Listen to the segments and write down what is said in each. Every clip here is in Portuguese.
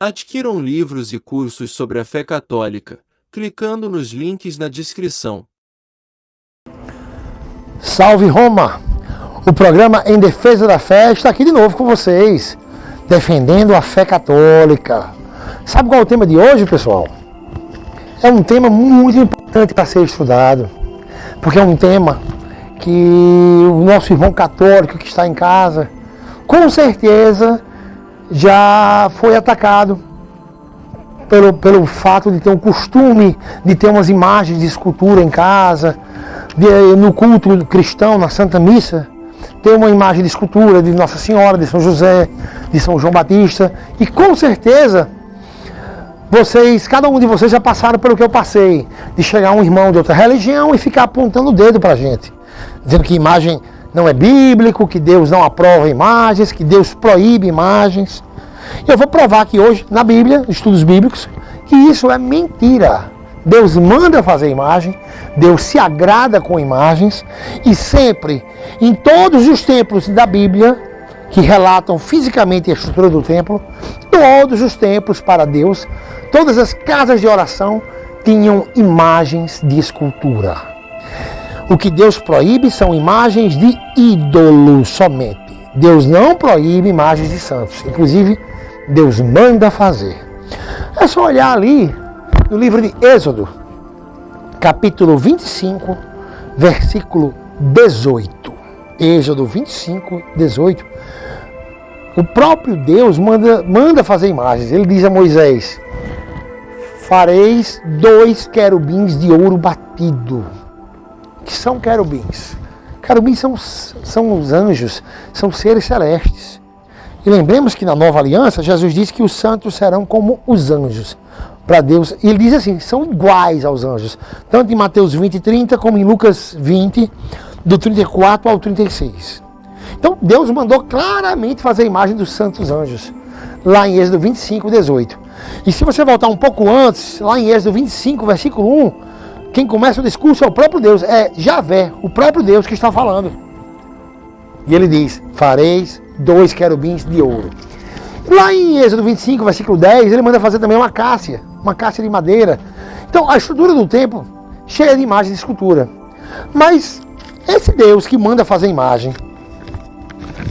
Adquiram livros e cursos sobre a fé católica, clicando nos links na descrição. Salve Roma! O programa Em Defesa da Fé está aqui de novo com vocês, defendendo a fé católica. Sabe qual é o tema de hoje, pessoal? É um tema muito importante para ser estudado, porque é um tema que o nosso irmão católico que está em casa, com certeza, já foi atacado pelo fato de ter um costume de ter umas imagens de escultura em casa, no culto cristão, na Santa Missa, ter uma imagem de escultura de Nossa Senhora, de São José, de São João Batista, e com certeza cada um de vocês já passaram pelo que eu passei, de chegar um irmão de outra religião e ficar apontando o dedo pra gente, dizendo que imagem não é bíblico, que Deus não aprova imagens, que Deus proíbe imagens. Eu vou provar aqui hoje, na Bíblia, estudos bíblicos, que isso é mentira. Deus manda fazer imagem, Deus se agrada com imagens, e sempre, em todos os templos da Bíblia, que relatam fisicamente a estrutura do templo, todos os templos para Deus, todas as casas de oração tinham imagens de escultura. O que Deus proíbe são imagens de ídolos somente. Deus não proíbe imagens de santos. Inclusive, Deus manda fazer. É só olhar ali no livro de Êxodo, capítulo 25, versículo 18. Êxodo 25, 18. O próprio Deus manda fazer imagens. Ele diz a Moisés: fareis 2 querubins de ouro batido. O que são querubins? Querubins são os anjos, são seres celestes. E lembremos que na nova aliança, Jesus disse que os santos serão como os anjos para Deus. E ele diz assim, são iguais aos anjos. Tanto em Mateus 20 e 30, como em Lucas 20, do 34 ao 36. Então Deus mandou claramente fazer a imagem dos santos anjos, lá em Êxodo 25, 18. E se você voltar um pouco antes, lá em Êxodo 25, versículo 1, quem começa o discurso é o próprio Deus, é Javé, o próprio Deus que está falando. E ele diz, fareis 2 querubins de ouro. Lá em Êxodo 25, versículo 10, ele manda fazer também uma cássia de madeira. Então a estrutura do templo, cheia de imagens de escultura. Mas esse Deus que manda fazer imagem,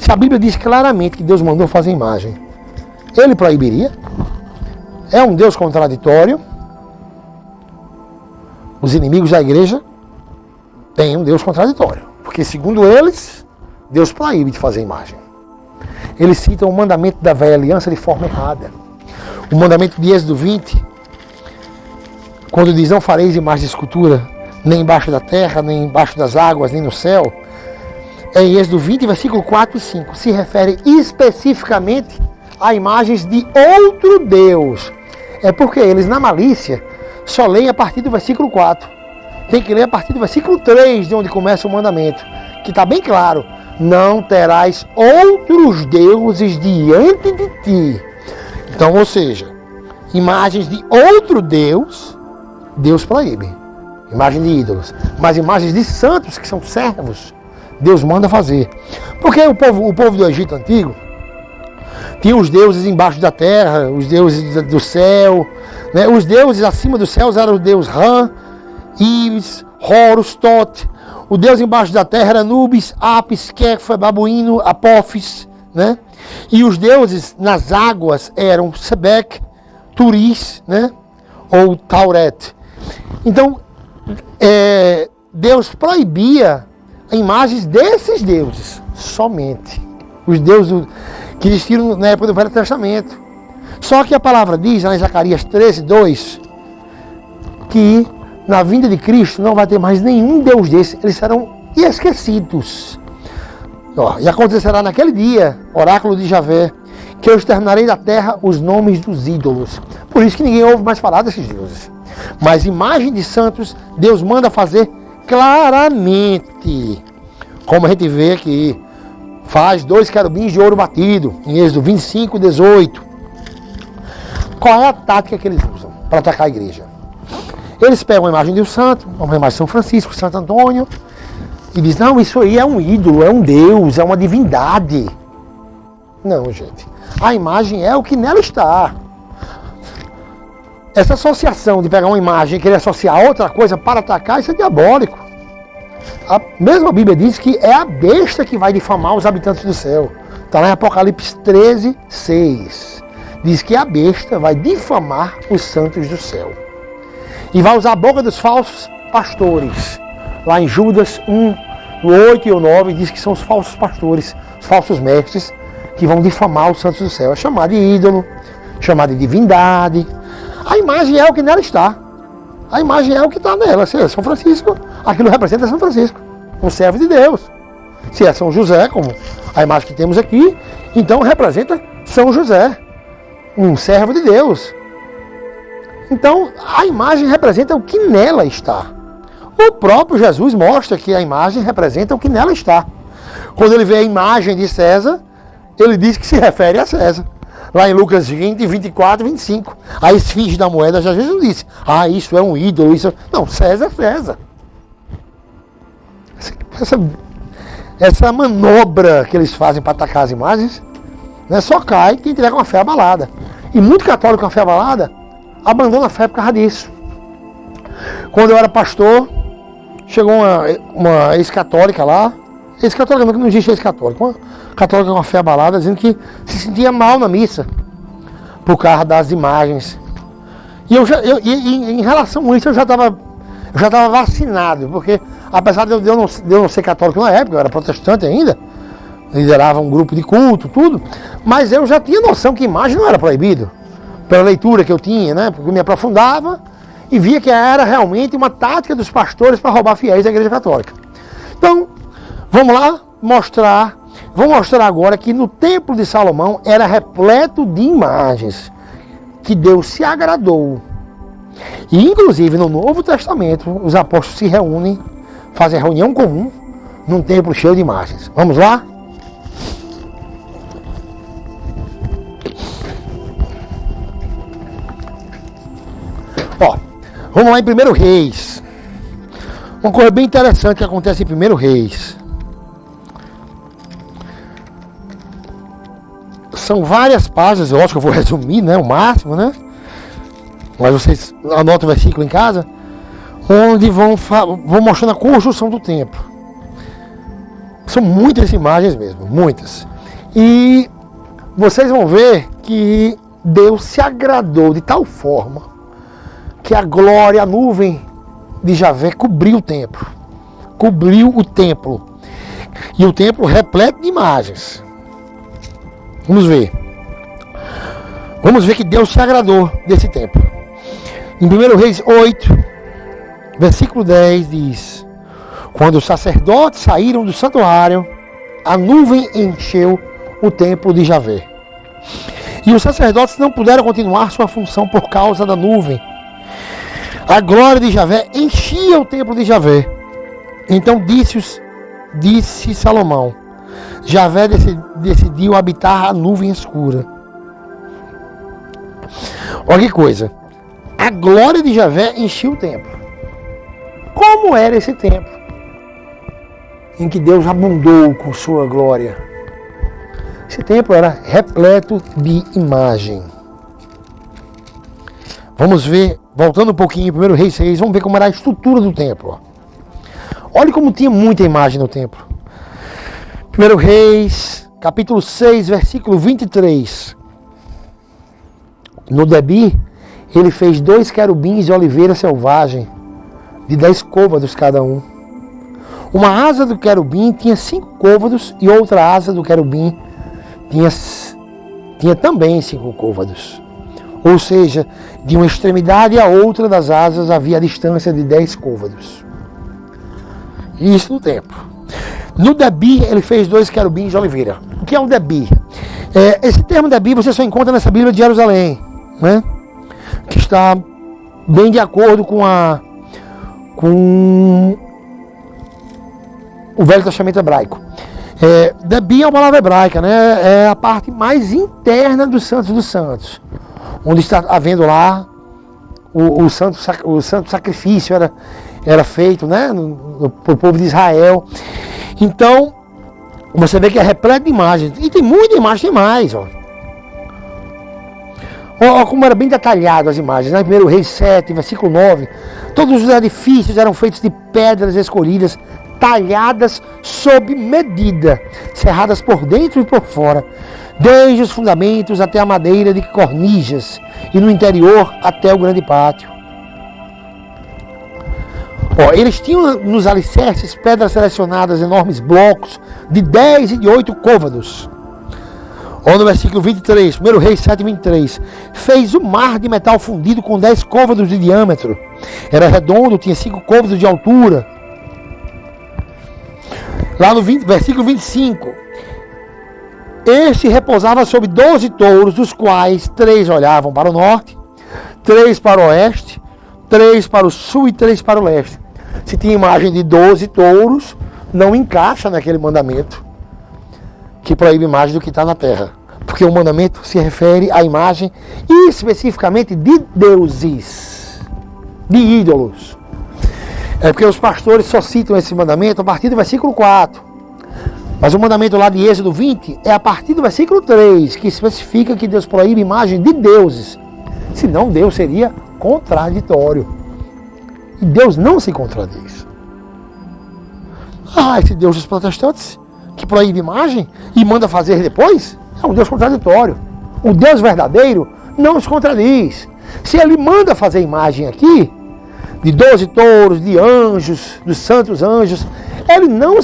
se a Bíblia diz claramente que Deus mandou fazer imagem, ele proibiria? É um Deus contraditório? Os inimigos da igreja têm um Deus contraditório, porque segundo eles, Deus proíbe de fazer imagem. Eles citam o mandamento da velha aliança de forma errada. O mandamento de Êxodo 20, quando diz não fareis imagem de escultura, nem embaixo da terra, nem embaixo das águas, nem no céu, é em Êxodo 20, versículo 4 e 5, se refere especificamente a imagens de outro Deus. É porque eles, na malícia, só leem a partir do versículo 4. Tem que ler a partir do versículo 3, de onde começa o mandamento, que está bem claro. Não terás outros deuses diante de ti. Então, ou seja, imagens de outro Deus, Deus proíbe. Imagem de ídolos. Mas imagens de santos, que são servos, Deus manda fazer. Porque o povo do Egito antigo tinha os deuses embaixo da terra, os deuses do céu, né? Os deuses acima dos céus eram o deus Ram, Ibis, Horus, Tot. O deus embaixo da terra era Anubis, Apis, Kefa, Babuíno, Apófis, né? E os deuses nas águas eram Sebek, Turis, né? Ou Tauret. Então, Deus proibia imagens desses deuses, somente. Os deuses que existiram na época do Velho Testamento. Só que a palavra diz, lá em Zacarias 13, 2, que na vinda de Cristo não vai ter mais nenhum Deus desse, eles serão esquecidos. E acontecerá naquele dia, oráculo de Javé, que eu exterminarei da terra os nomes dos ídolos. Por isso que ninguém ouve mais falar desses deuses. Mas imagem de santos, Deus manda fazer claramente. Como a gente vê aqui, faz 2 querubins de ouro batido, em Êxodo 25, 18. Qual é a tática que eles usam para atacar a igreja? Eles pegam a imagem de um santo, uma imagem de São Francisco, Santo Antônio, e dizem, não, isso aí é um ídolo, é um deus, é uma divindade. Não, gente. A imagem é o que nela está. essa associação de pegar uma imagem e querer associar a outra coisa para atacar, isso é diabólico. A mesma Bíblia diz que é a besta que vai difamar os habitantes do céu. Está lá em Apocalipse 13, 6. Diz que a besta vai difamar os santos do céu. E vai usar a boca dos falsos pastores. Lá em Judas 1, no 8 e o 9, diz que são os falsos pastores, os falsos mestres, que vão difamar os santos do céu. É chamado de ídolo, chamado de divindade. A imagem é o que nela está. A imagem é o que está nela. Se é São Francisco, aquilo representa São Francisco, um servo de Deus. Se é São José, como a imagem que temos aqui, então representa São José, um servo de Deus. Então a imagem representa o que nela está. O próprio Jesus mostra que a imagem representa o que nela está. Quando ele vê a imagem de César, ele diz que se refere a César. Lá em Lucas 20, 24 e 25. A esfinge da moeda, já Jesus disse: ah, isso é um ídolo, isso... Não, César é César. Essa manobra que eles fazem para atacar as imagens, né, só cai quem tiver com a fé abalada. E muito católico com a fé abalada abandona a fé por causa disso. Quando eu era pastor, chegou uma ex-católica lá, ex-católica não existe ex-católica, uma católica com a fé abalada, dizendo que se sentia mal na missa por causa das imagens. E em relação a isso eu já estava vacinado, porque apesar de eu não ser católico na época, eu era protestante ainda, liderava um grupo de culto, tudo, mas eu já tinha noção que imagem não era proibido, pela leitura que eu tinha, né? Porque eu me aprofundava e via que era realmente uma tática dos pastores para roubar fiéis da Igreja Católica. Então, vamos lá mostrar. Vou mostrar agora que no Templo de Salomão era repleto de imagens que Deus se agradou. E inclusive no Novo Testamento os apóstolos se reúnem, fazem reunião comum num templo cheio de imagens. Vamos lá? Ó, vamos lá em 1 Reis. Uma coisa bem interessante que acontece em 1 Reis. São várias páginas, eu acho que eu vou resumir, né, o máximo, né? Mas vocês anotam o versículo em casa, onde vão mostrando a construção do templo. São muitas imagens mesmo, muitas. E vocês vão ver que Deus se agradou de tal forma que a glória, a nuvem de Javé cobriu o templo. Cobriu o templo. E o templo repleto de imagens. Vamos ver. Vamos ver que Deus se agradou desse templo. Em 1 Reis 8, versículo 10 diz: quando os sacerdotes saíram do santuário, a nuvem encheu o templo de Javé. E os sacerdotes não puderam continuar sua função por causa da nuvem. A glória de Javé enchia o templo de Javé. Então disse Salomão: Javé decidiu habitar a nuvem escura. Olha que coisa. A glória de Javé enchia o templo. Como era esse templo em que Deus abundou com sua glória? Esse templo era repleto de imagem. Vamos ver, voltando um pouquinho, 1 Reis 6, vamos ver como era a estrutura do templo. Olha como tinha muita imagem no templo. 1 Reis, capítulo 6, versículo 23. No Debi, ele fez 2 querubins de oliveira selvagem, de 10 côvados cada um. Uma asa do querubim tinha 5 côvados e outra asa do querubim tinha também 5 côvados. Ou seja, de uma extremidade à outra das asas havia a distância de 10 côvados. Isso no templo. No Debi, ele fez 2 querubins de oliveira. O que é um Debi? Esse termo Debi você só encontra nessa Bíblia de Jerusalém, né? Que está bem de acordo com o Velho Testamento hebraico. Debi é uma palavra hebraica, né? É a parte mais interna dos Santos dos Santos, onde está havendo lá o santo sacrifício era feito, né? Por povo de Israel. Então, você vê que é repleto de imagens. E tem muita imagem demais, ó. Olha como era bem detalhado as imagens, né? 1 Reis 7, versículo 9. Todos os edifícios eram feitos de pedras escolhidas, talhadas sob medida, cerradas por dentro e por fora, desde os fundamentos até a madeira de cornijas, e no interior até o grande pátio. Eles tinham nos alicerces pedras selecionadas, enormes blocos de 10 e de 8 côvados. No versículo 23, 1 Reis 7, 23, fez o mar de metal fundido com 10 côvados de diâmetro. Era redondo, tinha 5 côvados de altura. Lá no versículo 25, este repousava sobre 12 touros, dos quais 3 olhavam para o norte, 3 para o oeste, 3 para o sul e 3 para o leste. Se tinha imagem de 12 touros, não encaixa naquele mandamento que proíbe imagem do que está na terra. Porque o mandamento se refere à imagem especificamente de deuses, de ídolos. É porque os pastores só citam esse mandamento a partir do versículo 4. Mas o mandamento lá de Êxodo 20 é a partir do versículo 3, que especifica que Deus proíbe imagem de deuses. Senão Deus seria contraditório. E Deus não se contradiz. Esse Deus dos protestantes, que proíbe imagem e manda fazer depois, é um Deus contraditório. O Deus verdadeiro não se contradiz. Se ele manda fazer imagem aqui, de 12 touros, de anjos, dos santos anjos, ele não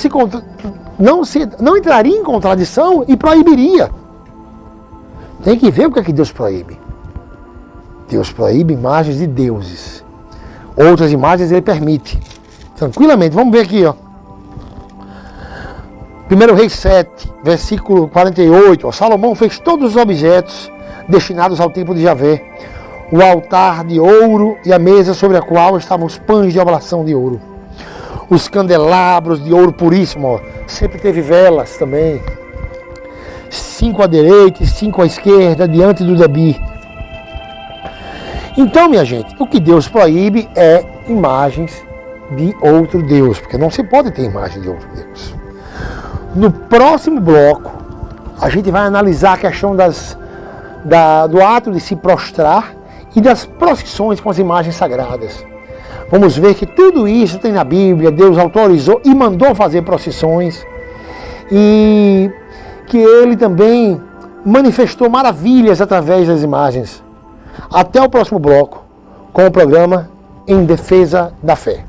entraria em contradição e proibiria. Tem que ver o que é que Deus proíbe. Deus proíbe imagens de deuses. Outras imagens ele permite. Tranquilamente, vamos ver aqui, 1 Reis 7, versículo 48. Salomão fez todos os objetos destinados ao templo de Javé. O altar de ouro e a mesa sobre a qual estavam os pães de oblação de ouro. Os candelabros de ouro puríssimo. Sempre teve velas também. 5 à direita e 5 à esquerda, diante do Dabi. Então, minha gente, o que Deus proíbe é imagens de outro Deus, porque não se pode ter imagem de outro Deus. No próximo bloco, a gente vai analisar a questão do ato de se prostrar e das procissões com as imagens sagradas. Vamos ver que tudo isso tem na Bíblia, Deus autorizou e mandou fazer procissões, e que ele também manifestou maravilhas através das imagens. Até o próximo bloco, com o programa Em Defesa da Fé.